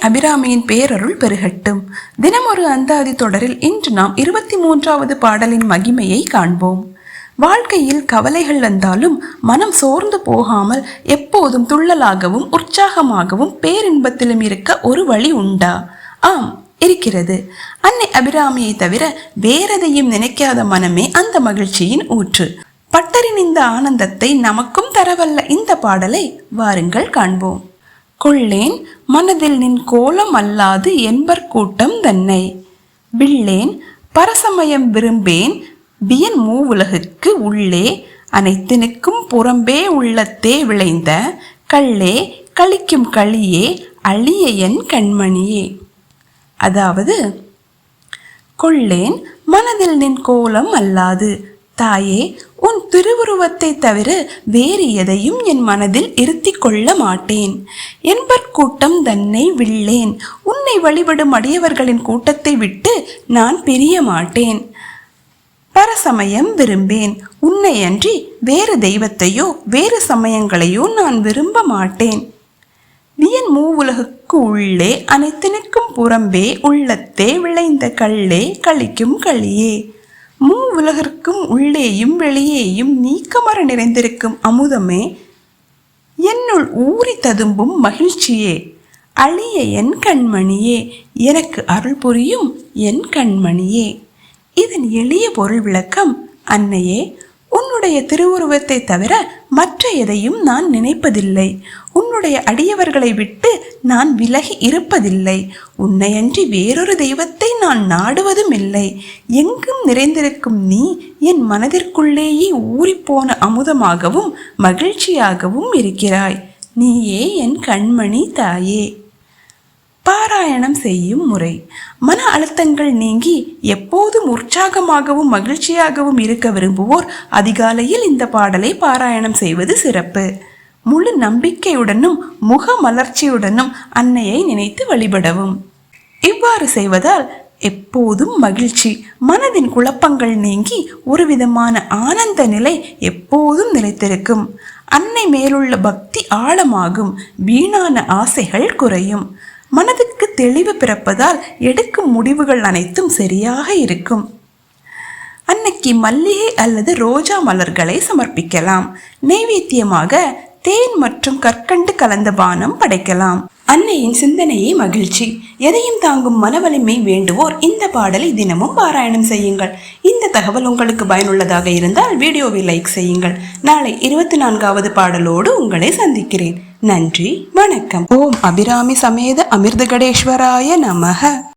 அபிராமியின் பேரருள் பெருகட்டும். தினமொரு அந்தாதி தொடரில் இன்று நாம் 23வது பாடலின் மகிமையை காண்போம். வாழ்க்கையில் கவலைகள் வந்தாலும் மனம் சோர்ந்து போகாமல் எப்போதும் துள்ளலாகவும் உற்சாகமாகவும் பேரின்பத்திலும் இருக்க ஒரு வழி உண்டா? ஆம், இருக்கிறது. அன்னை அபிராமியை தவிர வேறெதையும் நினைக்காத மனமே அந்த மகிழ்ச்சியின் ஊற்று. பட்டரின் இந்த ஆனந்தத்தை நமக்கும் தரவல்ல இந்த பாடலை வாருங்கள் காண்போம். கொள்ளேன் மனதில் நின் கோலம் அல்லாது என்பர் கூட்டம் தன்னை வில்லேன் பரசமயம் விரும்பேன் வியன் மூவுலகுக்கு உள்ளே அனைத்தினுக்கும் புறம்பே உள்ளத்தே விளைந்த கள்ளே கழிக்கும் களியே அழிய என் கண்மணியே. அதாவது, கொள்ளேன் மனதில் நின் கோலம் அல்லாது, தாயே, உன் திருவுருவத்தை தவிர வேறு எதையும் என் மனதில் இருத்தி கொள்ள மாட்டேன். என்பர் கூட்டம் தன்னை வில்லேன், உன்னை வழிபடும் அடியவர்களின் கூட்டத்தை விட்டு நான் பிரிய மாட்டேன். பரசமயம் விரும்பேன், உன்னை அன்றி வேறு தெய்வத்தையோ வேறு சமயங்களையோ நான் விரும்ப மாட்டேன். வியன் மூவுலகுக்கு உள்ளே அனைத்தினுக்கும் புறம்பே உள்ளத்தே விளைந்த கள்ளே கழிக்கும் களியே. மூவுலகிற்கும் உள்ளேயும் வெளியேயும் நீக்கமர நிறைந்திருக்கும் அமுதமே, என்னுள் ஊறி ததும்பும் மகிழ்ச்சியே, அழிய என் கண்மணியே, எனக்கு அருள் புரியும் என் கண்மணியே. இதன் எளிய பொருள் விளக்கம்: அன்னையே, உன்னுடைய திருவுருவத்தை தவிர மற்ற எதையும் நான் நினைப்பதில்லை. உன்னுடைய அடியவர்களை விட்டு நான் விலகி இருப்பதில்லை. உன்னையன்றி வேறொரு தெய்வத்தை நான் நாடுவதும் இல்லை. எங்கும் நிறைந்திருக்கும் நீ என் மனதிற்குள்ளேயே ஊறிப்போன அமுதமாகவும் மகிழ்ச்சியாகவும் இருக்கிறாய். நீயே என் கண்மணி தாயே. பாராயணம் செய்யும் முறை: மன அழுத்தங்கள் நீங்கி எப்போதும் உற்சாகமாகவும் மகிழ்ச்சியாகவும் இருக்க விரும்புவோர் அதிகாலையில் இந்த பாடலை பாராயணம் செய்வது சிறப்பு. முழு நம்பிக்கையுடனும் முக மலர்ச்சியுடனும் அன்னையை நினைத்து வழிபடவும். இவ்வாறு செய்வதால் எப்போதும் மகிழ்ச்சி, மனதின் குழப்பங்கள் நீங்கி ஒரு விதமான ஆனந்த நிலை எப்போதும் நிலைத்திருக்கும். அன்னை மேலுள்ள பக்தி ஆழமாகும். வீணான ஆசைகள் குறையும். மனதுக்கு தெளிவு பிறப்பதால் எடுக்கும் முடிவுகள் அனைத்தும் சரியாக இருக்கும். அன்னைக்கு மல்லிகை அல்லது ரோஜா மலர்களை சமர்ப்பிக்கலாம். நைவேத்தியமாக தேன் மற்றும் கற்கண்டு கலந்த பானம் படைக்கலாம். அன்னையின் சிந்தனையே மகிழ்ச்சி. எதையும் தாங்கும் மனவலிமை வேண்டுவோர் இந்த பாடலை தினமும் பாராயணம் செய்யுங்கள். இந்த தகவல் உங்களுக்கு பயனுள்ளதாக இருந்தால் வீடியோவை லைக் செய்யுங்கள். நாளை 24வது பாடலோடு உங்களை சந்திக்கிறேன். நன்றி, வணக்கம். ஓம் அபிராமி சமேத அமிர்தகடேஸ்வராய நமக.